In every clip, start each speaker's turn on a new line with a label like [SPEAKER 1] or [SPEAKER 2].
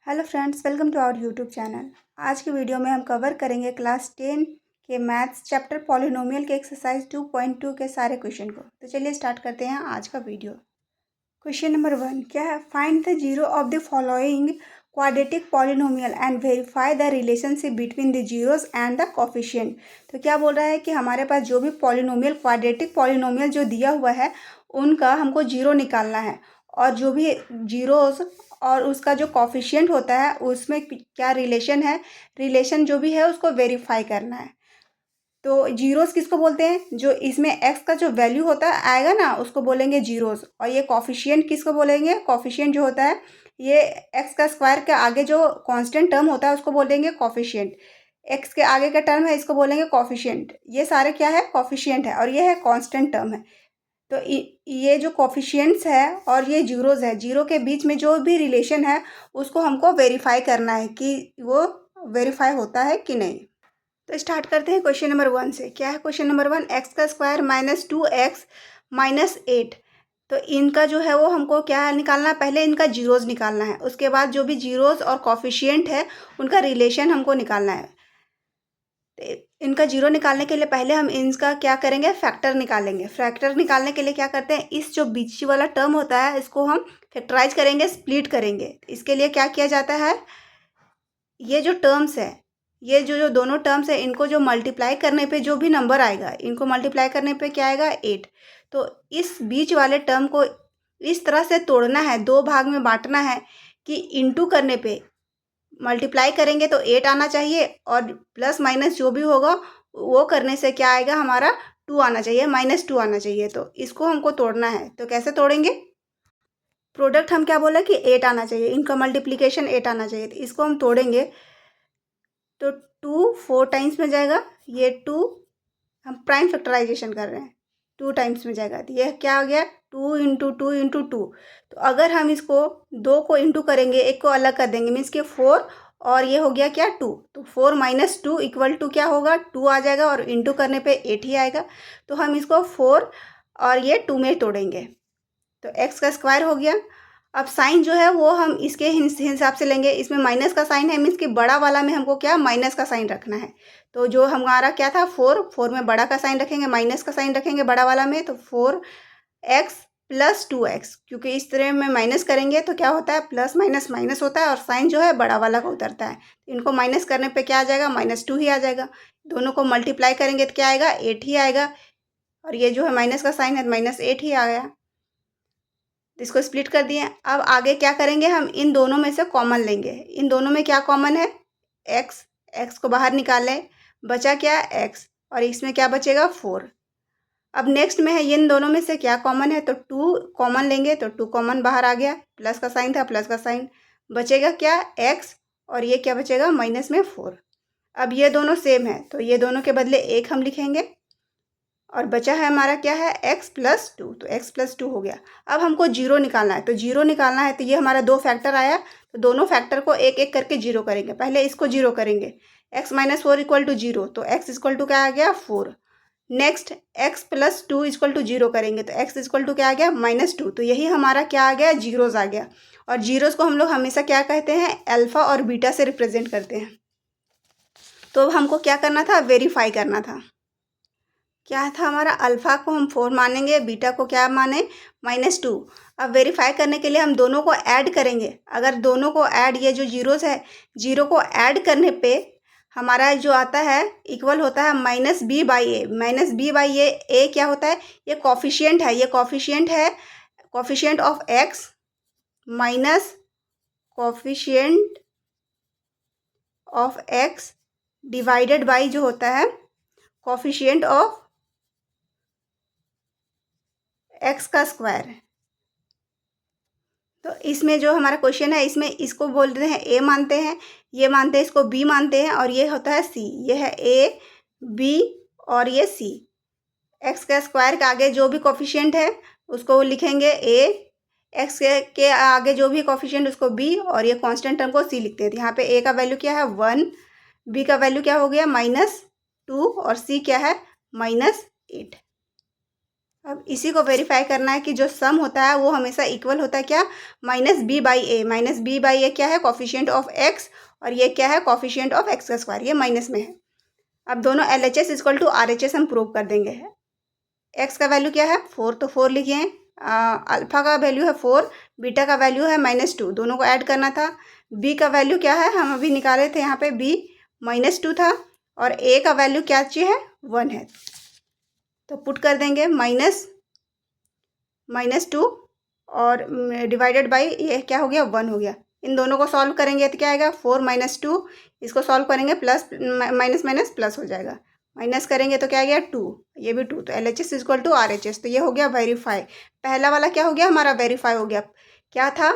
[SPEAKER 1] Hello friends, welcome to our YouTube channel. आज की video में हम कवर करेंगे क्लास 10 के मैथ्स चैप्टर पॉलिनोमियल के एक्सरसाइज 2.2 के सारे क्वेश्चन को। तो चलिए स्टार्ट करते हैं आज का वीडियो। क्वेश्चन नंबर 1 क्या है? Find the zero of the following quadratic polynomial and verify the relationship between the zeros and the coefficient. तो क्या बोल रहा है कि हमारे पास जो भी पॉलिनोमियल क्वाड्रेटिक पॉलिनोमियल जो दिया हुआ है उनका हमको जीरो निकालना है, और जो भी जीरोस और उसका जो कॉफिशिएंट होता है उसमें क्या रिलेशन है, रिलेशन जो भी है उसको वेरीफाई करना है। तो जीरोस किसको बोलते हैं? जो इसमें एक्स का जो वैल्यू होता है आएगा ना उसको बोलेंगे जीरोस। और ये कॉफिशिएंट किसको बोलेंगे? कॉफिशिएंट जो होता है ये एक्स का स्क्वायर के आगे जो कांस्टेंट टर्म होता है उसको बोलेंगे कॉफिशिएंट। एक्स के आगे का टर्म है इसको बोलेंगे कॉफिशिएंट। ये सारे क्या है? कॉफिशिएंट है, और ये है कांस्टेंट टर्म है। तो ये जो कॉफिशिएंट्स है और ये जीरोस है, जीरो के बीच में जो भी रिलेशन है उसको हमको वेरीफाई करना है कि वो वेरीफाई होता है कि नहीं। तो स्टार्ट करते हैं क्वेश्चन नंबर 1 से। क्या है क्वेश्चन नंबर 1? एक्स का स्क्वायर माइनस 2x माइनस 8। तो इनका जो है वो हमको क्या निकालना है? पहले इनका जीरोस निकालना है, उसके बाद जो भी जीरोस और कॉफिशिएंट है उनका रिलेशन हमको निकालना है। इनका जीरो निकालने के लिए पहले हम इनका क्या करेंगे? फैक्टर निकालेंगे। फैक्टर निकालने के लिए क्या करते हैं? इस जो बीच वाला टर्म होता है इसको हम फैक्टराइज करेंगे, स्प्लिट करेंगे। इसके लिए क्या किया जाता है? ये जो टर्म्स है, ये जो दोनों टर्म्स है इनको जो मल्टीप्लाई करने पे जो भी नंबर आएगा, इनको मल्टीप्लाई करने पे क्या आएगा? 8। तो इस बीच वाले टर्म को इस तरह से तोड़ना है, दो भाग में बांटना है कि इंटू करने पे मल्टीप्लाई करेंगे तो 8 आना चाहिए, और प्लस माइनस जो भी होगा वो करने से क्या आएगा? हमारा 2 आना चाहिए, -2 आना चाहिए। तो इसको हमको तोड़ना है। तो कैसे तोड़ेंगे? प्रोडक्ट हम क्या बोला कि 8 आना चाहिए, इनका मल्टीप्लिकेशन 8 आना चाहिए। तो इसको हम तोड़ेंगे तो 2 4 टाइम्स में जाएगा, ये 2 हम प्राइम फैक्टराइजेशन कर रहे हैं, 2 टाइम्स में जाएगा। तो यह क्या हो गया? 2 इंटू 2 इंटू 2। तो अगर हम इसको 2 को इंटू करेंगे, एक को अलग कर देंगे, मीन्स के 4, और ये हो गया क्या? 2। तो 4 माइनस 2 इक्वल टू क्या होगा? 2 आ जाएगा, और इंटू करने पे 8 ही आएगा। तो हम इसको 4 और ये 2 में तोड़ेंगे तो एक्स का स्क्वायर हो गया। अब साइन जो है वो हम इसके हिसाब से लेंगे। इसमें माइनस का साइन है, मीन्स कि बड़ा वाला में हमको क्या? माइनस का साइन रखना है। तो जो हमारा क्या था? 4 में बड़ा का साइन रखेंगे, माइनस का साइन रखेंगे बड़ा वाला में। तो 4x प्लस 2x, क्योंकि इस तरह में माइनस करेंगे तो क्या होता है? प्लस माइनस माइनस होता है, और साइन जो है बड़ा वाला का उतरता है। इनको माइनस करने पे क्या आ जाएगा? -2 ही आ जाएगा। दोनों को मल्टीप्लाई करेंगे तो क्या आएगा? 8 ही आएगा, और ये जो है माइनस का साइन है -8 ही आ गया। इसको स्प्लिट कर दिए। अब आगे क्या करेंगे? हम इन दोनों में से कॉमन लेंगे। इन दोनों में क्या कॉमन है? एक्स। एक्स को बाहर निकालें, बचा क्या? एक्स, और इसमें क्या बचेगा? 4। अब नेक्स्ट में है इन दोनों में से क्या कॉमन है? तो 2 कॉमन लेंगे, तो 2 कॉमन बाहर आ गया, प्लस का साइन था, प्लस का साइन बचेगा क्या? एक्स, और ये क्या बचेगा? माइनस में 4। अब ये दोनों सेम है तो ये दोनों के बदले 1 हम लिखेंगे, और बचा है हमारा क्या है? x plus 2। तो x प्लस 2 हो गया। अब हमको जीरो निकालना है। तो जीरो निकालना है तो ये हमारा 2 फैक्टर आया, तो दोनों फैक्टर को एक एक करके जीरो करेंगे। पहले इसको जीरो करेंगे, x माइनस 4 इक्वल टू 0। तो x इक्वल टू क्या आ गया? 4। Next x plus 2 equal to 0 करेंगे, तो x इक्वल टू क्या आ गया? -2। तो यही हमारा क्या आ गया? जीरोस आ गया। और जीरोस को हम लोग हमेशा क्या कहते हैं? अल्फा और बीटा से रिप्रेजेंट करते हैं। तो हमको क्या करना था? वेरीफाई करना था। क्या था हमारा? अल्फ़ा को हम 4 मानेंगे, बीटा को क्या माने? -2। अब वेरीफाई करने के लिए हम दोनों को ऐड करेंगे। अगर दोनों को ऐड, ये जो जीरोस है, जीरो को ऐड करने पे हमारा जो आता है इक्वल होता है -b/a। -b/a, ए क्या होता है? ये कॉफिशिएंट है, ये कॉफिशिएंट है, coefficient of x minus coefficient of x divided by जो होता है कॉफिशिएंट ऑफ एक्स का स्क्वायर। तो इसमें जो हमारा क्वेश्चन है इसमें इसको बोलते हैं ए मानते हैं, ये मानते हैं इसको बी मानते हैं, और ये होता है सी। ये है ए, बी, और ये सी। एक्स का स्क्वायर के आगे जो भी कोफिशिएंट है उसको लिखेंगे ए, एक्स के आगे जो भी कोफिशिएंट उसको बी, और ये कांस्टेंट टर्म को सी लिखते हैं। तो यहाँ पे ए का वैल्यू क्या है? 1, बी का वैल्यू क्या हो गया? -2, और सी क्या है? -8। अब इसी को वेरीफाई करना है कि जो सम होता है वो हमेशा इक्वल होता है क्या, -b/a। -b/a क्या है, कॉफिशिएंट ऑफ x, और ये क्या है, कॉफिशिएंट ऑफ x का स्क्वायर, ये माइनस में है। अब दोनों LHS इक्वल टू RHS हम प्रूव कर देंगे। x का वैल्यू क्या है 4, तो 4 लिखिए। अल्फा का वैल्यू है 4, बीटा का वैल्यू है -2, दोनों को ऐड करना था। b का वैल्यू क्या है, हम अभी निकाले थे यहाँ पे, b -2 था, और a का वैल्यू क्या चाहिए है, 1 है। तो पुट कर देंगे -2 और डिवाइडेड बाई ये क्या हो गया, 1 हो गया। इन दोनों को सॉल्व करेंगे तो क्या आएगा, 4 - 2, इसको सॉल्व करेंगे प्लस माइनस माइनस प्लस हो जाएगा, माइनस करेंगे तो क्या आ गया 2, ये भी 2, तो LHS इक्वल टू RHS, तो ये हो गया वेरीफाई। पहला वाला क्या हो गया हमारा, वेरीफाई हो गया। क्या था,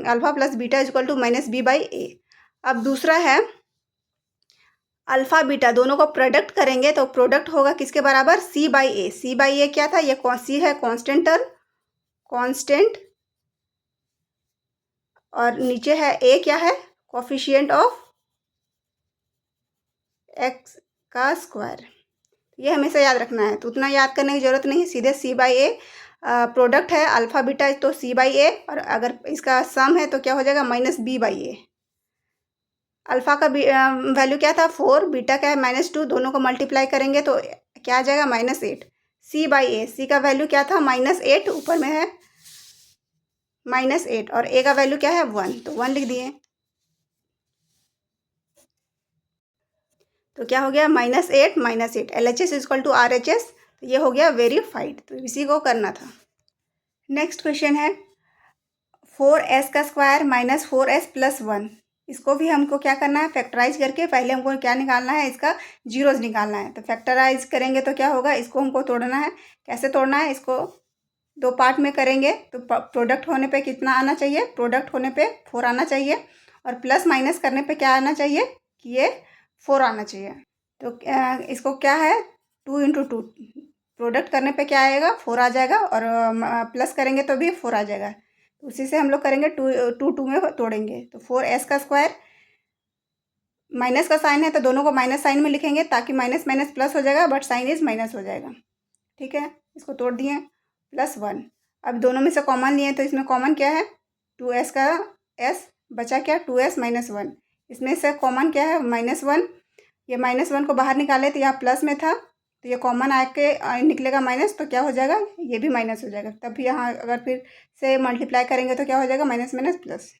[SPEAKER 1] alpha plus beta equal to -b/a। अब दूसरा है अल्फा बीटा दोनों को प्रोडक्ट करेंगे तो प्रोडक्ट होगा किसके बराबर, c/a। c/a क्या था, ये c है कांस्टेंट टर्म, कांस्टेंट, और नीचे है a क्या है, कोफिशिएंट ऑफ x का स्क्वायर। ये हमेशा याद रखना है, तो उतना याद करने की ज़रूरत नहीं है, सीधे c/a प्रोडक्ट है अल्फा बीटा तो c/a, और अगर इसका सम है तो क्या हो जाएगा, -b/a। अल्फा का वैल्यू क्या था 4, बीटा का है -2, दोनों को मल्टीप्लाई करेंगे तो क्या आ जाएगा, -8। c/a, c का वैल्यू क्या था, -8, ऊपर में है -8, और a का वैल्यू क्या है 1, तो 1 लिख दिए। तो क्या हो गया, -8 -8, LHS इक्वल टू RHS, तो ये हो गया वेरीफाइड, तो इसी को करना था। नेक्स्ट क्वेश्चन है 4s का स्क्वायर -4s + 1, इसको भी हमको क्या करना है, फैक्टराइज करके पहले हमको क्या निकालना है, इसका जीरोज निकालना है। तो फैक्टराइज करेंगे तो क्या होगा, इसको हमको तोड़ना है। कैसे तोड़ना है, इसको दो पार्ट में करेंगे तो प्रोडक्ट होने पे कितना आना चाहिए, प्रोडक्ट होने पे 4 आना चाहिए, और प्लस माइनस करने पे क्या आना चाहिए कि ये 4 आना चाहिए। तो इसको क्या है, 2 × 2, प्रोडक्ट करने पे क्या आएगा, 4 आ जाएगा, और प्लस करेंगे तो भी 4 आ जाएगा। तो उसी से हम लोग करेंगे, 2 में तोड़ेंगे। तो 4s का स्क्वायर, माइनस का साइन है तो दोनों को माइनस साइन में लिखेंगे ताकि माइनस माइनस प्लस हो जाएगा, बट साइन इज माइनस हो जाएगा। ठीक है, इसको तोड़ दिए, +1। अब दोनों में से कॉमन लिए तो इसमें कॉमन क्या है, 2s का s बचा क्या, 2s - 1, इसमें से कॉमन क्या है, -1। ये -1 को बाहर निकाले तो यहाँ प्लस में था, तो ये कॉमन आके निकलेगा माइनस, तो क्या हो जाएगा, ये भी माइनस हो जाएगा। तब यहाँ अगर फिर से मल्टीप्लाई करेंगे तो क्या हो जाएगा, माइनस माइनस प्लस।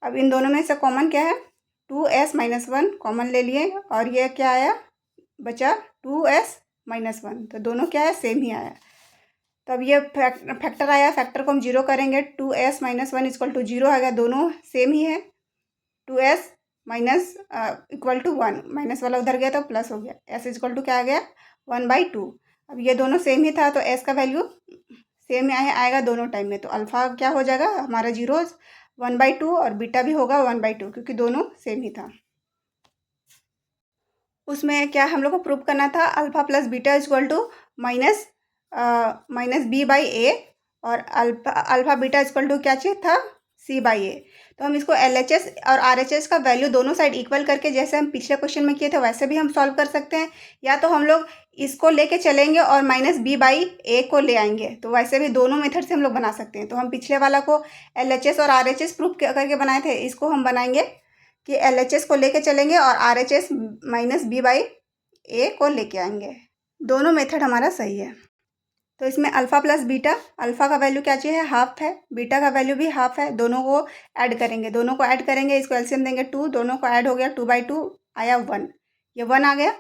[SPEAKER 1] अब इन दोनों में से कॉमन क्या है, 2s - 1 कॉमन ले लिए, और ये क्या आया, बचा 2s - 1, तो दोनों क्या है, सेम ही आया। तो अब ये फैक्टर आया, फैक्टर को हम जीरो करेंगे, 2s - 1 इक्वल टू 0 आ गया, दोनों सेम ही है। 2s minus equal to 1, minus वाला उधर गया तो प्लस हो गया, s इक्वल टू क्या आ गया, 1/2। अब ये दोनों सेम ही था तो s का वैल्यू सेम आएगा दोनों टाइम में, तो अल्फा क्या हो जाएगा हमारा, 0 1/2, और बीटा भी होगा 1/2, क्योंकि दोनों सेम ही था। उसमें क्या हम लोग को प्रूव करना था, alpha plus beta equal to -b/a, और अल्फा बीटा इक्वल टू क्या चाहिए था, c/a। तो हम इसको LHS और RHS का वैल्यू दोनों साइड इक्वल करके, जैसे हम पिछले क्वेश्चन में किए थे वैसे भी हम सॉल्व कर सकते हैं, या तो हम लोग इसको लेके चलेंगे और -b/a को ले आएंगे, तो वैसे भी दोनों मेथड से हम लोग बना सकते हैं। तो हम पिछले वाला को LHS और RHS प्रूफ करके बनाए थे, इसको हम बनाएंगे कि LHS को लेके चलेंगे और RHS -b/a को लेके आएंगे। दोनों मेथड हमारा सही है। तो इसमें अल्फ़ा प्लस बीटा, अल्फ़ा का वैल्यू क्या चाहिए, हाफ है, बीटा का वैल्यू भी हाफ है, दोनों को ऐड करेंगे, इसको एलसीएम देंगे 2, दोनों को ऐड हो गया, 2/2 आया 1, ये 1 आ गया।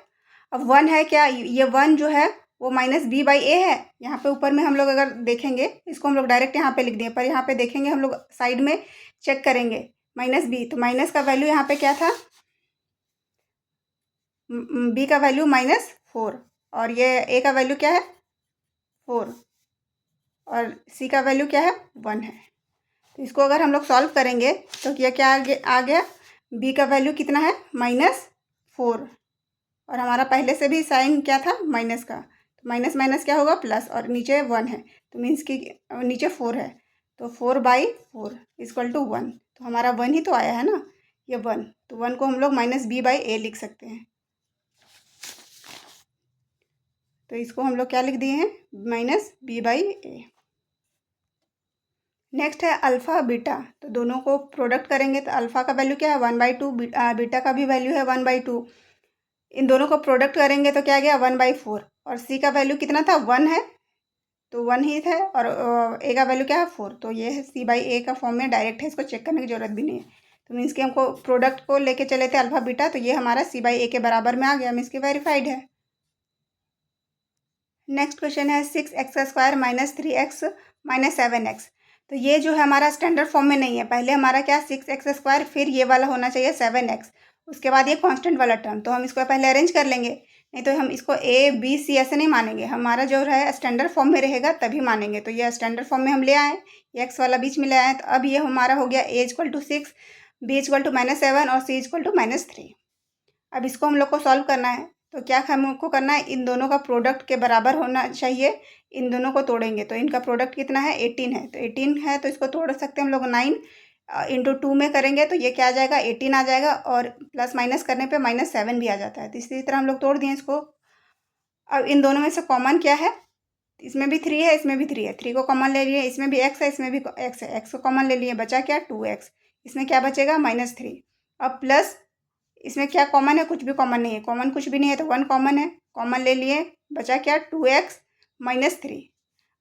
[SPEAKER 1] अब 1 है क्या, ये 1 जो है वो -b/a है। यहाँ पे ऊपर में हम लोग अगर देखेंगे, इसको हम लोग डायरेक्ट यहाँ पे लिख दिए, पर यहाँ पे देखेंगे हम लोग साइड में चेक करेंगे -b, तो माइनस का वैल्यू यहाँ पे क्या था, b का वैल्यू -4, और ये a का वैल्यू क्या है 4, और c का वैल्यू क्या है 1 है। तो इसको अगर हम लोग सॉल्व करेंगे तो क्या आ गया, b का वैल्यू कितना है -4, और हमारा पहले से भी साइन क्या था, माइनस का, तो माइनस माइनस क्या होगा, प्लस, और नीचे 1 है, तो मीन्स कि नीचे 4 है, तो 4/4 इक्वल टू 1, तो हमारा 1 ही तो आया है ना, ये 1, तो 1 को हम लोग -b/a लिख सकते हैं। तो इसको हम लोग क्या लिख दिए हैं, minus B by A. Next है अल्फ़ा बीटा, तो दोनों को प्रोडक्ट करेंगे तो अल्फ़ा का वैल्यू क्या है 1/2, बीटा का भी वैल्यू है 1/2। इन दोनों को प्रोडक्ट करेंगे तो क्या आ गया 1/4। और सी का वैल्यू कितना था 1 है, तो 1 ही था। और ए का वैल्यू क्या है 4, तो ये है सी बाई ए का फॉर्म में डायरेक्ट है, इसको चेक करने की जरूरत भी नहीं है। तो मीन्स कि हमको प्रोडक्ट को लेके चले थे अल्फ़ा बीटा, तो ये हमारा सी बाई ए के बराबर में आ गया, मीन्स कि वेरीफाइड है। नेक्स्ट क्वेश्चन है 6x² - 3x - 7x। तो ये जो है हमारा स्टैंडर्ड फॉर्म में नहीं है। पहले हमारा क्या 6x², फिर ये वाला होना चाहिए 7x, उसके बाद ये कांस्टेंट वाला टर्म। तो हम इसको पहले अरेंज कर लेंगे, नहीं तो हम इसको ए बी सी ऐसे नहीं मानेंगे। हमारा जो है स्टैंडर्ड फॉर्म में रहेगा तभी मानेंगे। तो ये स्टैंडर्ड फॉर्म में हम ले आए, ये एक्स वाला बीच में ले आए। तो अब ये हमारा हो गया a = 6, b = -7 और c = -3। अब इसको हम लोग को सॉल्व करना है, तो क्या हमको करना है, इन दोनों का प्रोडक्ट के बराबर होना चाहिए। इन दोनों को तोड़ेंगे तो इनका प्रोडक्ट कितना है 18 है, तो 18 है तो इसको तोड़ सकते हैं हम लोग 9 × 2 में करेंगे तो ये क्या आ जाएगा 18 आ जाएगा, और प्लस माइनस करने पे -7 भी आ जाता है। तो इसी तरह हम लोग तोड़ दिए इसको। अब इन दोनों में से कॉमन क्या है, इसमें भी 3 है, इसमें भी 3 है, 3 को कॉमन ले लिए। इसमें भी x है, इसमें भी x है, x को कॉमन ले लिए, बचा क्या 2x। इसमें क्या बचेगा -3। अब प्लस इसमें क्या कॉमन है, कुछ भी कॉमन नहीं है, कॉमन कुछ भी नहीं है तो 1 कॉमन है, कॉमन ले लिए, बचा क्या 2x - 3।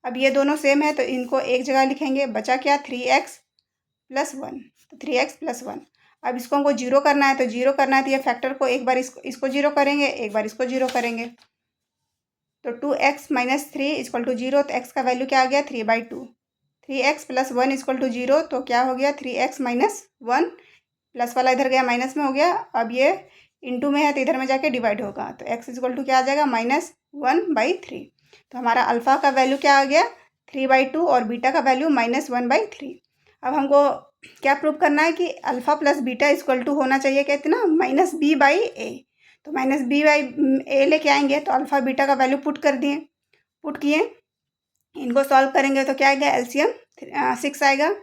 [SPEAKER 1] अब ये दोनों सेम है तो इनको एक जगह लिखेंगे, बचा क्या 3x + 1, तो 3x + 1। अब इसको हमको जीरो करना है, तो जीरो करना है तो ये फैक्टर को एक बार इसको जीरो करेंगे, एक बार इसको जीरो करेंगे। तो 2x - 3 = 0, तो x का वैल्यू क्या आ गया 3/2। 3x + 1 = 0, तो क्या हो गया 3x - 1, प्लस वाला इधर गया माइनस में हो गया। अब ये इंटू में है तो इधर में जाके डिवाइड होगा, तो x = क्या आ जाएगा -1/3। तो हमारा अल्फ़ा का वैल्यू क्या आ गया 3/2 और बीटा का वैल्यू -1/3। अब हमको क्या प्रूव करना है कि अल्फ़ा प्लस बीटा = होना चाहिए कितना -b/a। तो -b/a लेके आएंगे तो अल्फ़ा बीटा का वैल्यू पुट किए, इनको सॉल्व करेंगे तो क्या आएगा एलसीएम 6 आएगा।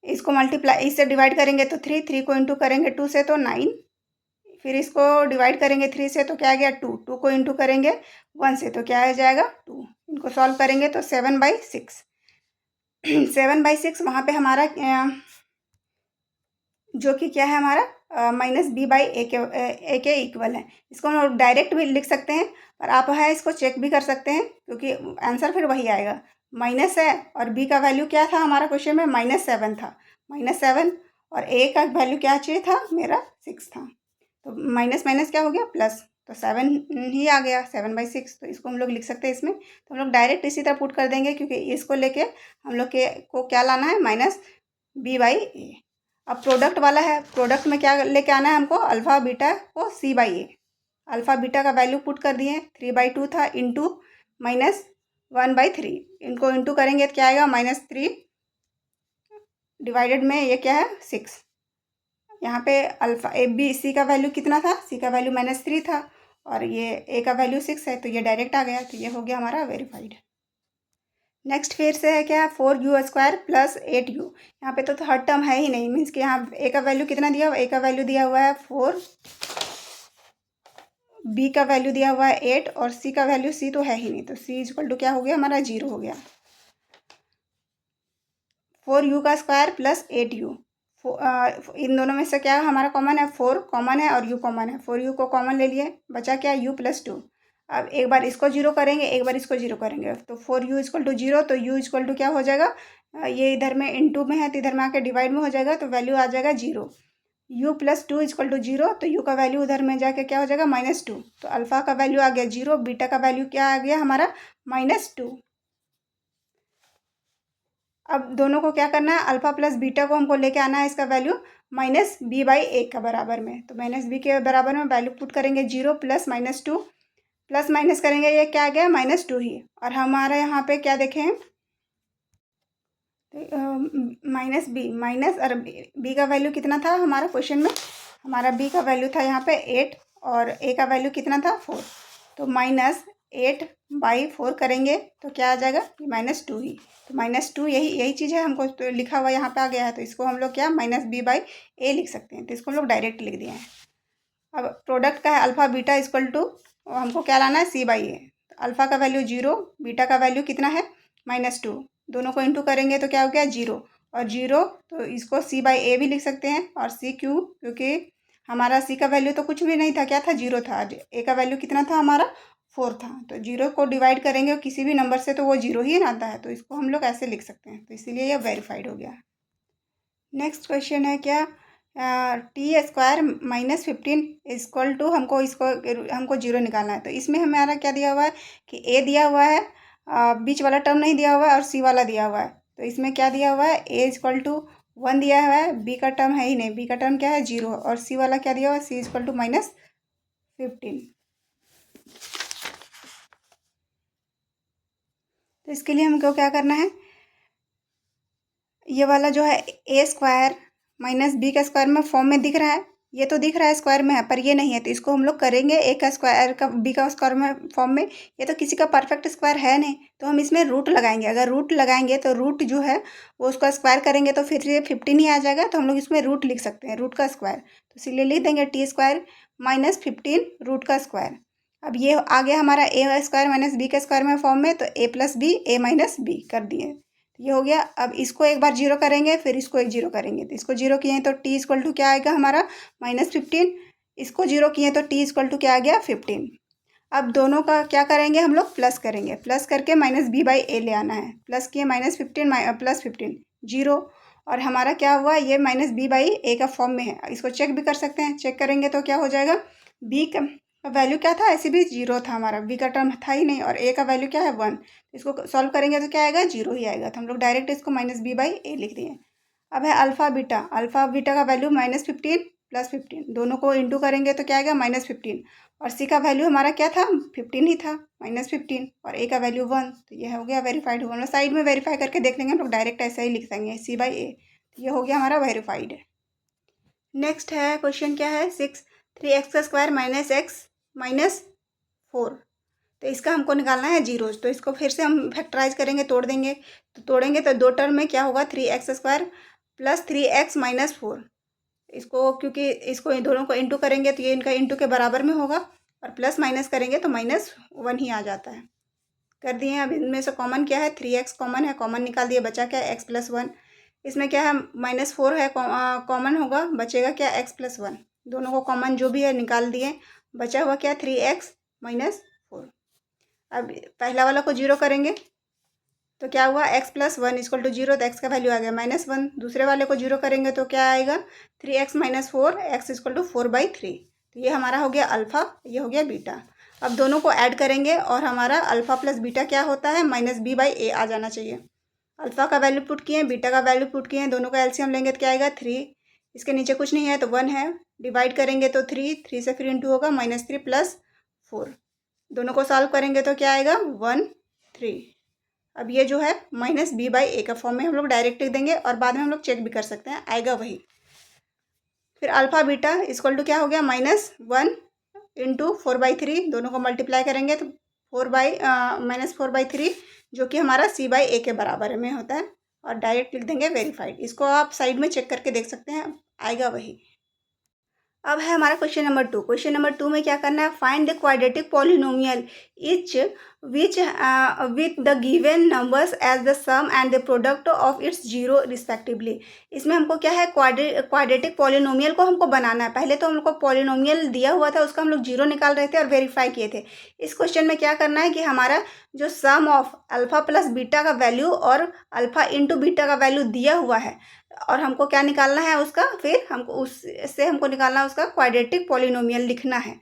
[SPEAKER 1] इसको मल्टीप्लाई इससे डिवाइड करेंगे तो 3 को इंटू करेंगे 2 से तो 9, फिर इसको डिवाइड करेंगे 3 से तो क्या आ गया 2 को इंटू करेंगे 1 से तो क्या आ जाएगा 2। इनको सॉल्व करेंगे तो 7/6 7/6 वहाँ पे हमारा जो कि क्या है हमारा -b/a के इक्वल है। इसको हम लोग डायरेक्ट भी लिख सकते हैं, पर आप है इसको चेक भी कर सकते हैं क्योंकि आंसर फिर वही आएगा। माइनस है और b का वैल्यू क्या था हमारा क्वेश्चन में -7 था, -7, और a का वैल्यू क्या चाहिए था मेरा 6 था। तो माइनस माइनस क्या हो गया प्लस, तो 7 ही आ गया 7/6। तो इसको हम लोग लिख सकते हैं इसमें। तो हम लोग डायरेक्ट इसी तरह पुट कर देंगे क्योंकि इसको लेके हम लोग को क्या लाना है -b/a। अब प्रोडक्ट वाला है, प्रोडक्ट में क्या लेके आना है हमको अल्फ़ा बीटा को c/a। अल्फ़ा बीटा का वैल्यू पुट कर दिए, 3/2 था इंटू -1/3, इनको इंटू करेंगे तो क्या आएगा -3 डिवाइडेड में ये क्या है 6। यहाँ पे अल्फ़ा c का वैल्यू कितना था, c का वैल्यू -3 था और ये a का वैल्यू 6 है, तो ये डायरेक्ट आ गया, तो ये हो गया हमारा वेरीफाइड। नेक्स्ट फिर से है क्या 4u² + 8u। यहाँ पे तो थर्ड टर्म है ही नहीं, मीन्स कि यहाँ a का वैल्यू कितना दिया हुआ, a का वैल्यू दिया हुआ है 4, b का वैल्यू दिया हुआ है 8 और c का वैल्यू c तो है ही नहीं, तो c = क्या हो गया हमारा 0 हो गया। 4u² + 8u, इन दोनों में से क्या हमारा कॉमन है 4 कॉमन है और u कॉमन है, 4u को कॉमन ले लिए, बचा क्या u + 2। अब एक बार इसको जीरो करेंगे, एक बार इसको जीरो करेंगे, तो 4u = 0, तो u = क्या हो जाएगा, ये इधर में इंटू में है तो इधर में आके डिवाइड में हो जाएगा, तो वैल्यू आ जाएगा 0। u + 2 = 0, तो u का वैल्यू उधर में जाके क्या हो जाएगा -2। तो अल्फ़ा का वैल्यू आ गया 0, बीटा का वैल्यू क्या आ गया हमारा -2। अब दोनों को क्या करना है, अल्फ़ा प्लस बीटा को हमको लेके आना है इसका वैल्यू -b/a का बराबर में। तो -b के बराबर में वैल्यू पुट करेंगे 0 + -2, प्लस माइनस करेंगे ये क्या आ गया -2 ही। और हमारे यहाँ पे क्या देखें -b माइनस, और b का वैल्यू कितना था हमारा क्वेश्चन में, हमारा b का वैल्यू था यहाँ पे 8 और a का वैल्यू कितना था 4, तो -8/4 करेंगे तो क्या आ जाएगा -2 ही। तो -2 यही चीज़ है, हमको तो लिखा हुआ यहाँ पे आ गया है, तो इसको हम लोग क्या -b/a लिख सकते हैं, तो इसको हम लोग डायरेक्ट लिख दिए हैं। अब प्रोडक्ट का है अल्फ़ा बीटा = हमको क्या लाना है c/a, तो अल्फ़ा का वैल्यू 0, बीटा का वैल्यू कितना है -2। दोनों को इंटू करेंगे तो क्या हो गया 0 और 0, तो इसको c/a भी लिख सकते हैं। और c क्यों, क्योंकि हमारा c का वैल्यू तो कुछ भी नहीं था, क्या था 0 था। a का वैल्यू कितना था हमारा 4 था। तो 0 को डिवाइड करेंगे किसी भी नंबर से तो वो 0 ही आता है, तो इसको हम लोग ऐसे लिख सकते हैं। तो इसीलिए ये वेरीफाइड हो गया। नेक्स्ट क्वेश्चन है क्या, t² -15 इक्वल टू हमको 0 निकालना है। तो इसमें हमारा क्या दिया हुआ है कि a दिया हुआ है, बीच वाला टर्म नहीं दिया हुआ है और c वाला दिया हुआ है। तो इसमें क्या दिया हुआ है, a इक्वल टू 1 दिया हुआ है, b का टर्म है ही नहीं, b का टर्म क्या है 0, और c वाला क्या दिया हुआ है, c इक्वल टू -15। तो इसके लिए हमको क्या करना है, ये वाला जो है a² - b का स्क्वायर में फॉर्म में दिख रहा है, ये तो दिख रहा है स्क्वायर में है, पर ये नहीं है। तो इसको हम लोग करेंगे a का स्क्वायर का b का स्क्वायर में फॉर्म में। ये तो किसी का परफेक्ट स्क्वायर है नहीं, तो हम इसमें रूट लगाएंगे। अगर रूट लगाएंगे तो रूट जो है वो उसका स्क्वायर करेंगे तो फिर ये 15 ही आ जाएगा। तो हम लोग इसमें रूट लिख सकते हैं, रूट का स्क्वायर। तो इसीलिए लिख देंगे t² -15 रूट का स्क्वायर। अब ये आ गया हमारा a² - b के स्क्वायर में फॉर्म में, तो a + b a - b कर दिए, ये हो गया। अब इसको एक बार 0 करेंगे, फिर इसको एक 0 करेंगे। तो इसको 0 किए तो t इक्वल टू क्या आएगा हमारा -15। इसको 0 किए तो t इक्वल टू क्या आ गया 15। अब दोनों का क्या करेंगे हम लोग, प्लस करेंगे। प्लस करके -b/a ले आना है। प्लस किए -15 + 15 0, और हमारा क्या हुआ, ये -b/a का फॉर्म में है। इसको चेक भी कर सकते हैं। चेक करेंगे तो क्या हो जाएगा, b का वैल्यू क्या था, ऐसे भी 0 था हमारा, b का टर्म था ही नहीं, और a का वैल्यू क्या है 1। इसको सॉल्व करेंगे तो क्या आएगा 0 ही आएगा। तो हम लोग डायरेक्ट इसको -b/a लिख दिए। अब है अल्फ़ा बीटा का वैल्यू -15 + 15, दोनों को इंटू करेंगे तो क्या आएगा -15, और c का वैल्यू हमारा क्या था 15 ही था, -15, और a का वैल्यू 1। तो ये हो गया वेरीफाइड। हो गया, साइड में वेरीफाई करके देख लेंगे हम लोग, डायरेक्ट ऐसा ही लिख देंगे c/a। ये हो गया हमारा वेरीफाइड। नेक्स्ट है क्वेश्चन क्या है 6, 3x² - x - 4। तो इसका हमको निकालना है जीरोज। तो इसको फिर से हम फैक्टराइज करेंगे, तोड़ेंगे तो दो टर्म में क्या होगा 3x² + 3x - 4। इसको क्योंकि इसको इन दोनों को इंटू करेंगे तो ये इनका इंटू के बराबर में होगा, और प्लस माइनस करेंगे तो -1 ही आ जाता है। कर दिए हैं। अब इनमें से कॉमन क्या है, 3x कॉमन है, कॉमन निकाल दिए, बचा क्या x + 1। इसमें क्या है -4 है, कॉमन होगा, बचेगा क्या x + 1। दोनों को कॉमन जो भी है निकाल दिए, बचा हुआ क्या 3x - 4। अब पहला वाला को 0 करेंगे तो क्या हुआ x + 1 = 0, तो x का वैल्यू आ गया -1। दूसरे वाले को 0 करेंगे तो क्या आएगा 3x - 4, x = 4/3। तो ये हमारा हो गया अल्फ़ा, ये हो गया बीटा। अब दोनों को ऐड करेंगे और हमारा अल्फ़ा + बीटा क्या होता है -b/a आ जाना चाहिए। अल्फ़ा का वैल्यू पुट किए, बीटा का वैल्यू पुट किए, दोनों का एलसीएम लेंगे तो क्या आएगा 3। इसके नीचे कुछ नहीं है तो 1 है, डिवाइड करेंगे तो 3 से फिर इंटू होगा -3 + 4। दोनों को सॉल्व करेंगे तो क्या आएगा 1 3। अब ये जो है -b/a का फॉर्म में हम लोग डायरेक्ट लिख देंगे, और बाद में हम लोग चेक भी कर सकते हैं, आएगा वही। फिर अल्फ़ा बीटा इक्वल टू क्या हो गया -1 × 4/3, दोनों को मल्टीप्लाई करेंगे तो -4/3, जो कि हमारा c/a के बराबर में होता है, और डायरेक्ट लिख देंगे वेरीफाइड। इसको आप साइड में चेक करके देख सकते हैं, आएगा वही। अब है हमारा क्वेश्चन नंबर 2। क्वेश्चन नंबर 2 में क्या करना है, find the quadratic polynomial each which with the given numbers as the sum and the product of its zero respectively. इसमें हमको क्या है, क्वाड्रेटिक पॉलिनोमियल को हमको बनाना है। पहले तो हमको पॉलिनोमियल दिया हुआ था, उसका हम लोग जीरो निकाल रहे थे और वेरीफाई किए थे। इस क्वेश्चन में क्या करना है कि हमारा जो सम ऑफ अल्फ़ा + बीटा का वैल्यू और अल्फ़ा × बीटा का वैल्यू दिया हुआ है, और हमको क्या निकालना है उसका, फिर हमको उससे हमको निकालना है उसका क्वाड्रेटिक पॉलिनोमियल लिखना है।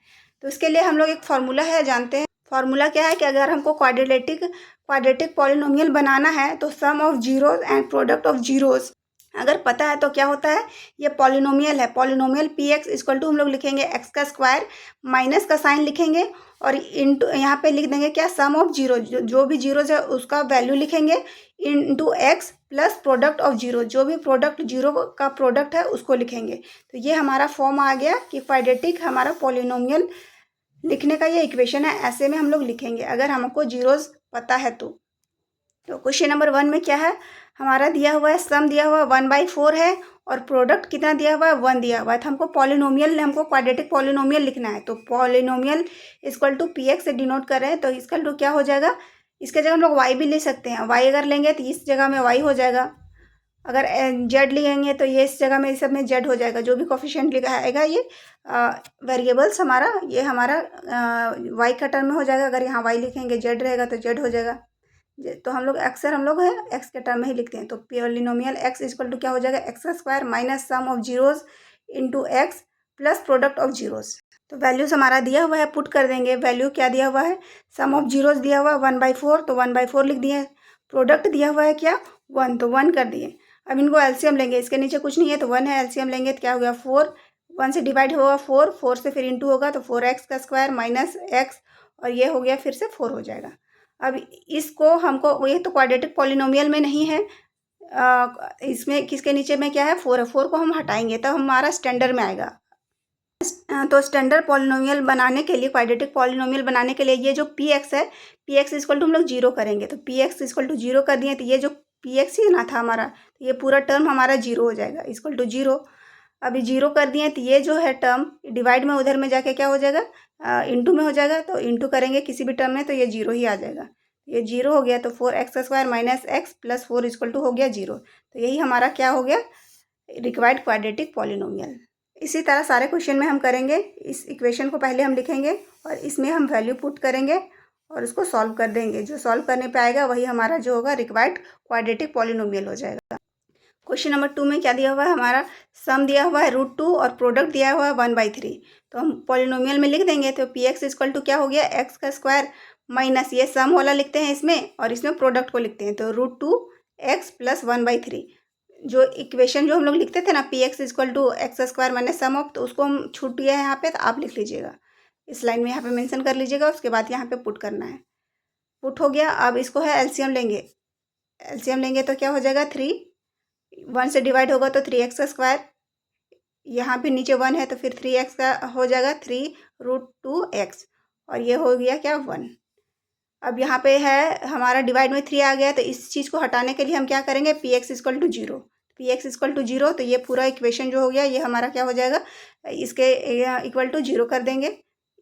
[SPEAKER 1] तो इसके लिए हम लोग एक फार्मूला है, जानते हैं फार्मूला क्या है कि अगर हमको क्वाड्रेटिक पॉलिनोमियल बनाना है तो sum of zeros and product of zeros अगर पता है तो क्या होता है, ये पॉलिनोमियल है। पॉलिनोमियल px = हम लोग लिखेंगे x का स्क्वायर, माइनस का साइन लिखेंगे, और इंटू यहाँ पे लिख देंगे क्या सम ऑफ जीरो, जो भी जीरोज है उसका वैल्यू लिखेंगे, into x + product of zero, जो भी प्रोडक्ट जीरो का प्रोडक्ट है उसको लिखेंगे। तो ये हमारा फॉर्म आ गया कि क्वाड्रेटिक हमारा पॉलिनोमियल लिखने का ये इक्वेशन है, ऐसे में हम लोग लिखेंगे अगर हमको जीरोज पता है तो। तो क्वेश्चन नंबर 1 में क्या है, हमारा दिया हुआ है सम दिया हुआ 1/4 है और प्रोडक्ट कितना दिया हुआ है 1 दिया हुआ है। तो हमको पॉलिनोमियल, हमको क्वाड्रेटिक पॉलिनोमियल लिखना है। तो polynomial equal to P x से डिनोट कर रहे हैं, तो इसका टू क्या हो जाएगा, इसके जगह हम लोग वाई भी ले सकते हैं। वाई अगर लेंगे तो इस जगह में वाई हो जाएगा, अगर जेड लेंगे तो ये इस जगह में, इस सब में जेड हो जाएगा। जो भी कोफिशिएंट लिखा आएगा ये वेरिएबल्स हमारा, ये हमारा वाई का टर्म में हो जाएगा। अगर यहाँ वाई लिखेंगे जेड रहेगा तो जेड हो जाएगा। तो हम लोग अक्सर हम लोग है एक्स के टर्म में ही लिखते हैं। तो पॉलिनोमियल एक्स इक्वल टू क्या हो जाएगा, एक्स का square minus sum of zeros into x plus product of zeros. तो वैल्यूज हमारा दिया हुआ है, पुट कर देंगे। वैल्यू क्या दिया हुआ है, सम ऑफ जीरोज दिया हुआ है 1/4, तो 1/4 लिख दिए। प्रोडक्ट दिया हुआ है क्या 1, तो 1 कर दिए। अब इनको एलसीएम लेंगे, इसके नीचे कुछ नहीं है तो 1 है, एलसीएम लेंगे तो क्या हो गया 4, 1 से डिवाइड होगा 4, 4 से फिर इंटू होगा तो 4x का स्क्वायर माइनस एक्स, और ये हो गया फिर से 4 हो जाएगा। अब इसको हमको, ये तो क्वाड्रेटिक पॉलिनोमियल में नहीं है, इसमें किसके नीचे में क्या है 4 है, 4 को हम हटाएंगे तब हमारा स्टैंडर्ड में आएगा। तो स्टैंडर्ड पॉलिनोमियल बनाने के लिए, क्वाड्रेटिक पॉलिनोमियल बनाने के लिए ये जो पी एक्स है, पी एक्स इक्वल टू हम लोग 0 करेंगे। तो पी एक्स इक्वल टू 0 कर दिए, तो ये जो पी एक्स ही ना था हमारा, तो ये पूरा टर्म हमारा 0 हो जाएगा, इक्वल टू 0। अभी 0 कर दिए तो ये जो है टर्म डिवाइड में उधर में जाके क्या हो जाएगा, इंटू में हो जाएगा। तो इंटू करेंगे किसी भी टर्म में तो ये 0 ही आ जाएगा। ये 0 हो गया, तो 4x का square minus x plus 4 equal to हो गया 0। तो यही हमारा क्या हो गया, रिक्वायर्ड क्वाड्रेटिक पॉलिनोमियल। इसी तरह सारे क्वेश्चन में हम करेंगे। इस इक्वेशन को पहले हम लिखेंगे और इसमें हम वैल्यू पुट करेंगे और उसको सॉल्व कर देंगे। जो सॉल्व करने पे आएगा वही हमारा जो होगा रिक्वायर्ड क्वाड्रेटिक पॉलिनोमियल हो जाएगा। क्वेश्चन नंबर 2 में क्या दिया हुआ है, हमारा सम दिया हुआ है √2 और प्रोडक्ट दिया हुआ है 1/3। तो हम पॉलिनोमियल में लिख देंगे। तो पी एक्स इक्वल टू क्या हो गया, एक्स का स्क्वायर माइनस ये सम वाला लिखते हैं इसमें, और इसमें प्रोडक्ट को लिखते हैं। तो √2x प्लस 1/3, जो इक्वेशन जो हम लोग लिखते थे ना, P x equal to x square minus sum of, तो उसको हम छूट दिया है यहाँ पे, तो आप लिख लीजिएगा, इस लाइन में यहाँ पे मेंशन कर लीजिएगा। उसके बाद यहाँ पे पुट करना है। पुट हो गया। अब इसको है एलसीएम लेंगे, एलसीएम लेंगे तो क्या हो जाएगा 3, 1 से डिवाइड होगा तो 3x का स्क्वायर, यहाँ पे नीचे 1 है तो फिर 3x का हो जाएगा 3√2x, और ये हो गया क्या 1। अब यहाँ पे है हमारा डिवाइड में 3 आ गया, तो इस चीज़ को हटाने के लिए हम क्या करेंगे, P x equal to 0, P x equal to 0। तो ये पूरा इक्वेशन जो हो गया ये हमारा क्या हो जाएगा, इसके इक्वल टू 0 कर देंगे।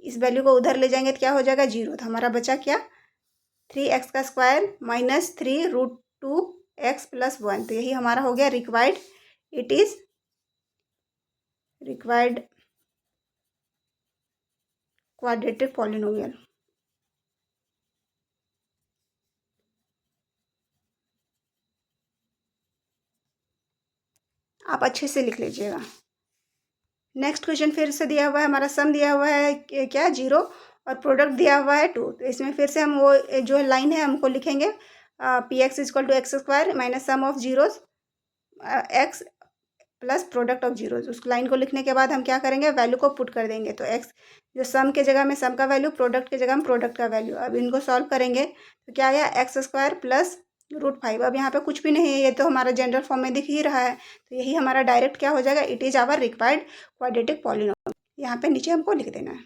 [SPEAKER 1] इस वैल्यू को उधर ले जाएंगे तो क्या हो जाएगा 0। तो हमारा बचा क्या, 3x का स्क्वायर माइनस 3√2x प्लस 1। तो यही हमारा हो गया required, it is required quadratic polynomial. आप अच्छे से लिख लीजिएगा। नेक्स्ट क्वेश्चन फिर से दिया हुआ है, हमारा सम दिया हुआ है क्या 0 और प्रोडक्ट दिया हुआ है 2। तो इसमें फिर से हम वो जो लाइन है हमको लिखेंगे, P x equal to x square minus sum of zeros x plus product of zeros. उस लाइन को लिखने के बाद हम क्या करेंगे, वैल्यू को पुट कर देंगे। तो एक्स जो सम के जगह में सम का वैल्यू, प्रोडक्ट के जगह में प्रोडक्ट का वैल्यू। अब इनको सॉल्व करेंगे तो क्या आया, एक्स स्क्वायर प्लस √5। अब यहाँ पे कुछ भी नहीं है, ये तो हमारा जनरल फॉर्म में दिख ही रहा है। तो यही हमारा डायरेक्ट क्या हो जाएगा, it is our required quadratic polynomial. यहाँ पे नीचे हमको लिख देना है।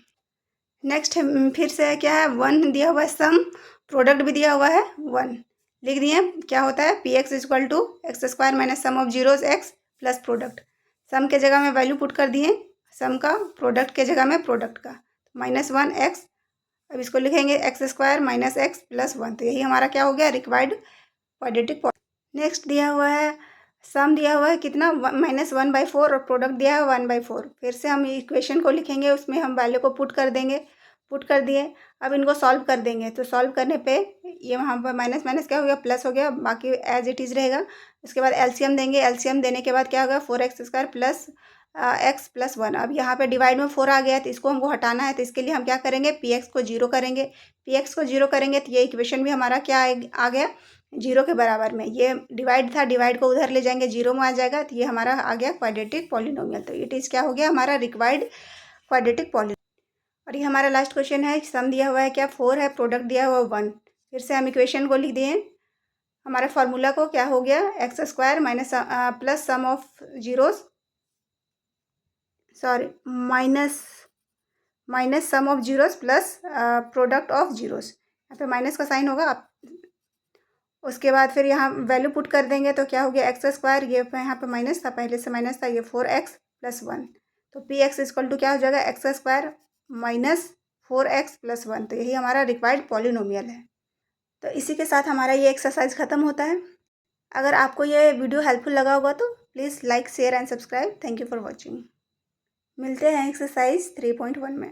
[SPEAKER 1] नेक्स्ट फिर से क्या है, 1 दिया हुआ है सम, प्रोडक्ट भी दिया हुआ है 1, लिख दिए। क्या होता है, P x equal to x square minus sum of zeros x plus product. Sum के जगह में वैल्यू पुट कर दिए, सम का, प्रोडक्ट के जगह में प्रोडक्ट का, -1x। अब इसको लिखेंगे x square minus x plus 1। तो यही हमारा क्या हो गया, रिक्वायर्ड क्वाड्रेटिक पॉलिनोमियल। नेक्स्ट दिया हुआ है सम दिया हुआ है कितना, -1/4 और प्रोडक्ट दिया है 1/4। फिर से हम इक्वेशन को लिखेंगे, उसमें हम वैल्यू को पुट कर देंगे, पुट कर दिए। अब इनको सॉल्व कर देंगे। तो सॉल्व करने पे ये वहाँ पर माइनस माइनस क्या हो गया, प्लस हो गया, बाकी एज इट इज़ रहेगा। उसके बाद एलसीएम देंगे, एलसीएम देने के बाद क्या होगा, 4x square plus x plus 1। अब यहाँ पे डिवाइड में 4 आ गया, तो इसको हमको हटाना है। तो इसके लिए हम क्या करेंगे, पी एक्स को 0 करेंगे। पी एक्स को 0 करेंगे तो ये इक्वेशन भी हमारा क्या आ गया, 0 के बराबर में। ये डिवाइड था, डिवाइड को उधर ले जाएंगे, 0 में आ जाएगा। तो ये हमारा आ गया क्वाड्रेटिक पॉलिनोमियल। तो इट इज़ क्या हो गया, हमारा रिक्वायर्ड क्वाड्रेटिक पॉलिनोमियल। और ये हमारा लास्ट क्वेश्चन है, सम दिया हुआ है क्या 4 है, प्रोडक्ट दिया हुआ 1। फिर से हम इक्वेशन को लिख दिए। हमारे फार्मूला को क्या हो गया, x square minus plus sum of zeros, sorry minus sum of zeros plus product of zeros. यहाँ पे माइनस का साइन होगा, आप उसके बाद फिर यहाँ वैल्यू पुट कर देंगे तो क्या हो गया एक्स स्क्वायर, ये यहाँ पे माइनस था, पहले से माइनस था, ये 4x+1, तो पी एक्स इक्वल टू क्या हो जाएगा एक्स स्क्वायर माइनस 4x+1। तो यही हमारा रिक्वायर्ड पॉलिनोमियल है। तो इसी के साथ हमारा ये एक्सरसाइज ख़त्म होता है। अगर आपको ये वीडियो हेल्पफुल लगा होगा तो please like share and subscribe. Thank you for watching. मिलते हैं एक्सरसाइज 3.1 में।